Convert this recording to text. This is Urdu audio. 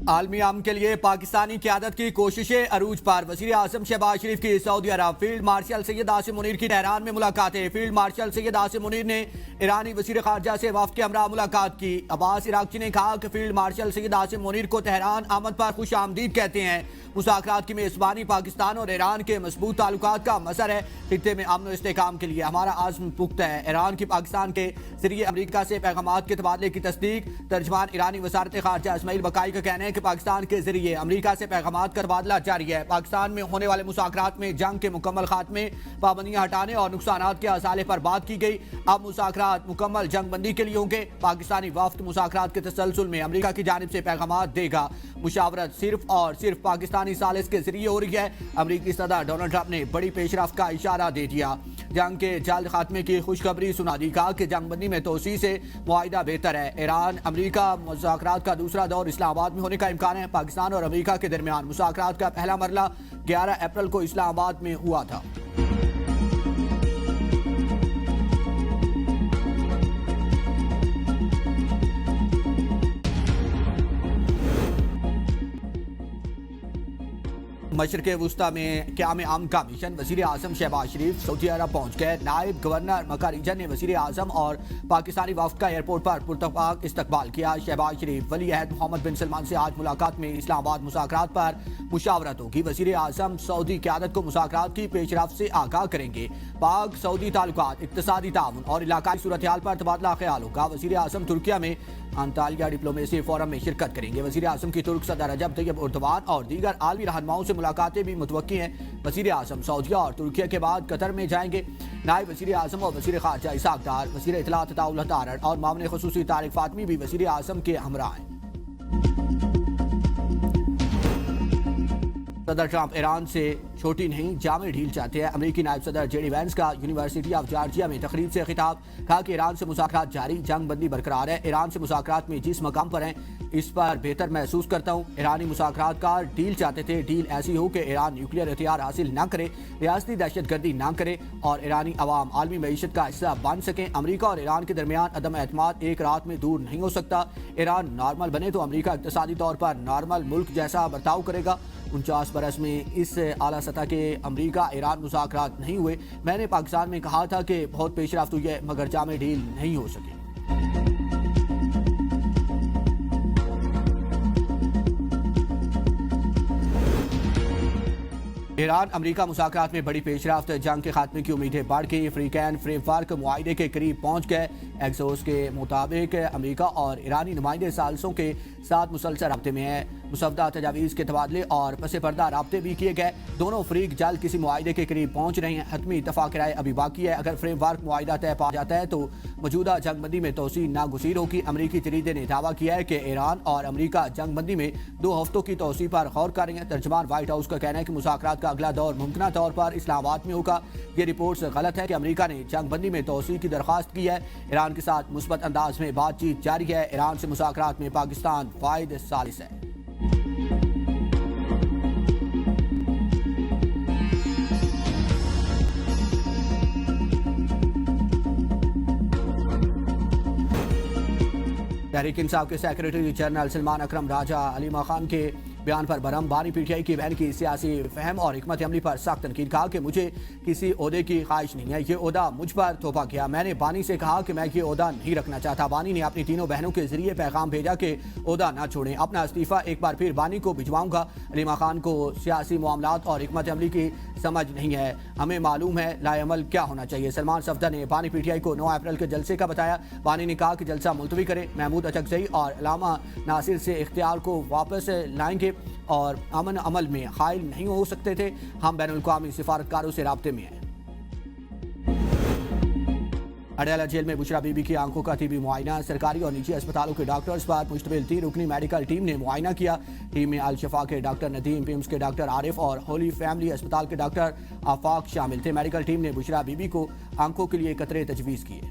عالمی امن کے لیے پاکستانی قیادت کی کوششیں عروج پر۔ وزیر اعظم شہباز شریف کی سعودی عرب۔ فیلڈ مارشل سید عاصم منیر کی تہران میں ملاقاتیں۔ فیلڈ مارشل سید عاصم منیر نے ایرانی وزیر خارجہ سے وفد کے ہمراہ ملاقات کی۔ عباس عراقچی نے کہا کہ فیلڈ مارشل سید عاصم منیر کو تہران آمد پر خوش آمدید کہتے ہیں۔ مذاکرات کی میزبانی پاکستان اور ایران کے مضبوط تعلقات کا مظہر ہے۔ خطے میں امن و استحکام کے لیے ہمارا عزم پختہ ہے۔ ایران کی پاکستان کے ذریعے امریکہ سے پیغامات کے تبادلے کی تصدیق۔ ترجمان ایرانی وزارت خارجہ اسماعیل بقائی کا کہنا ہے کہ پاکستان کے ذریعے امریکہ سے پیغامات کا تبادلہ جاری ہے۔ پاکستان میں ہونے والے مذاکرات میں جنگ کے مکمل خاتمے، پابندیاں ہٹانے اور نقصانات کے ازالے پر بات کی گئی۔ اب مذاکرات مکمل جنگ بندی کے لیے ہوں گے۔ پاکستانی وفد مذاکرات کے تسلسل میں امریکہ کی جانب سے پیغامات دے گا۔ مشاورت صرف اور صرف پاکستانی ثالث کے ذریعے ہو رہی ہے۔ امریکی صدر ڈونلڈ ٹرمپ نے بڑی پیش رفت کا اشارہ دے دیا۔ جنگ کے جلد خاتمے کی خوشخبری سنا دی۔ کہا کہ جنگ بندی میں توسیع سے معاہدہ بہتر ہے۔ ایران امریکہ مذاکرات کا دوسرا دور اسلام آباد میں ہونے کا امکان ہے۔ پاکستان اور امریکہ کے درمیان مذاکرات کا پہلا مرحلہ 11 اپریل کو اسلام آباد میں ہوا تھا۔ مشرق وسطی میں قیام امن کا مشن۔ وزیر اعظم شہباز شریف سعودی عرب پہنچ گئے۔ نائب گورنر مکہ ریجن نے وزیر اعظم اور پاکستانی وفد کا ایئرپورٹ پر پرتپاک استقبال کیا۔ شہباز شریف ولی عہد محمد بن سلمان سے آج ملاقات میں اسلام آباد مذاکرات پر مشاورت ہوگی۔ وزیر اعظم سعودی قیادت کو مذاکرات کی پیش رفت سے آگاہ کریں گے۔ پاک سعودی تعلقات، اقتصادی تعاون اور علاقائی صورتحال پر تبادلہ خیال ہوگا۔ وزیر اعظم ترکیہ میں انطالیہ ڈپلومیسی فورم میں شرکت کریں گے۔ وزیر اعظم کی ترک صدر رجب طیب اردوان اور دیگر عالمی رہنماؤں سے ملاقاتیں بھی متوقع ہیں۔ وزیر اعظم سعودیہ اور ترکیہ کے بعد قطر میں جائیں گے۔ نائب وزیر اعظم اور وزیر خارجہ اسحاق ڈار، وزیر اطلاعات عطاءاللہ تارڑ اور معاون خصوصی طارق فاطمی بھی وزیر اعظم کے ہمراہ ہیں۔ صدر ٹرمپ ایران سے چھوٹی نہیں جامع ڈھیل چاہتے ہیں۔ امریکی نائب صدر جے ڈی وینس کا یونیورسٹی آف جارجیا میں تقریب سے خطاب۔ کہا کہ ایران سے مذاکرات جاری، جنگ بندی برقرار ہے۔ ایران سے مذاکرات میں جس مقام پر ہیں اس پر بہتر محسوس کرتا ہوں۔ ایرانی مذاکرات کار ڈیل چاہتے تھے۔ ڈیل ایسی ہو کہ ایران نیوکلیئر ہتھیار حاصل نہ کرے، ریاستی دہشت گردی نہ کرے اور ایرانی عوام عالمی معیشت کا حصہ بن سکیں۔ امریکہ اور ایران کے درمیان عدم اعتماد ایک رات میں دور نہیں ہو سکتا۔ ایران نارمل بنے تو امریکہ اقتصادی طور پر نارمل ملک جیسا برتاؤ کرے گا۔ 49 برس میں اس اعلیٰ سطح کے امریکہ ایران مذاکرات نہیں ہوئے۔ میں نے پاکستان میں کہا تھا کہ بہت پیش رفت ہوئی ہے مگر جامع ڈیل نہیں ہو سکی۔ ایران امریکہ مذاکرات میں بڑی پیش رفت، جنگ کے خاتمے کی امیدیں بڑھ گئی۔ افریقین فریم ورک معاہدے کے قریب پہنچ گئے۔ ایکسوس کے مطابق امریکہ اور ایرانی نمائندے ثالثوں کے ساتھ مسلسل رابطے میں ہیں۔ مسودہ تجاویز کے تبادلے اور پس پردہ رابطے بھی کیے گئے۔ دونوں فریق جلد کسی معاہدے کے قریب پہنچ رہے ہیں۔ حتمی اتفاق رائے ابھی باقی ہے۔ اگر فریم ورک معاہدہ طے پا جاتا ہے تو موجودہ جنگ بندی میں توسیع ناگزیر ہوگی۔ امریکی جریدے نے دعویٰ کیا ہے کہ ایران اور امریکہ جنگ بندی میں 2 ہفتوں کی توسیع پر غور کر رہے ہیں۔ ترجمان وائٹ ہاؤس کا کہنا ہے کہ مذاکرات کا اگلا دور ممکنہ طور پر اسلام آباد میں ہوگا۔ یہ رپورٹس غلط ہے کہ امریکہ نے جنگ بندی میں توسیع کی درخواست کی ہے۔ ایران کے ساتھ مثبت انداز میں بات چیت جاری ہے۔ ایران سے مذاکرات میں پاکستان واحد ثالث ہے۔ تحریک انصاف کے سیکریٹری جنرل سلمان اکرم راجہ علیمہ خان کے بیان پر برہم۔ بانی پی ٹی آئی کی بہن کی سیاسی فہم اور حکمت عملی پر سخت تنقید۔ کہا کہ مجھے کسی عہدے کی خواہش نہیں ہے، یہ عہدہ مجھ پر تھوپا گیا۔ میں نے بانی سے کہا کہ میں یہ عہدہ نہیں رکھنا چاہتا۔ بانی نے اپنی تینوں بہنوں کے ذریعے پیغام بھیجا کہ عہدہ نہ چھوڑیں۔ اپنا استعفیٰ ایک بار پھر بانی کو بھجواؤں گا۔ علیمہ خان کو سیاسی معاملات اور حکمت عملی کی سمجھ نہیں ہے۔ ہمیں معلوم ہے لائے عمل کیا ہونا چاہیے۔ سلمان صفدر نے بانی پی ٹی آئی کو 9 اپریل کے جلسے کا بتایا۔ بانی نے کہا کہ جلسہ ملتوی کریں، محمود اچکزئی اور علامہ ناصر سے اختیار کو واپس لائیں گے اور امن عمل میں حائل نہیں ہو سکتے تھے۔ ہم بین الاقوامی سفارتکاروں سے رابطے میں ہیں۔ اڈیالہ جیل میں بشرا بی بی کی آنکھوں کا طبی معائنہ۔ سرکاری اور نجی اسپتالوں کے ڈاکٹرز پر مشتمل 3 رکنی میڈیکل ٹیم نے معائنہ کیا۔ ٹیم میں الشفا کے ڈاکٹر ندیم، پیمز کے ڈاکٹر عارف اور ہولی فیملی اسپتال کے ڈاکٹر آفاق شامل تھے۔ میڈیکل ٹیم نے بشرا بی بی کو آنکھوں کے لیے قطرے تجویز کیے۔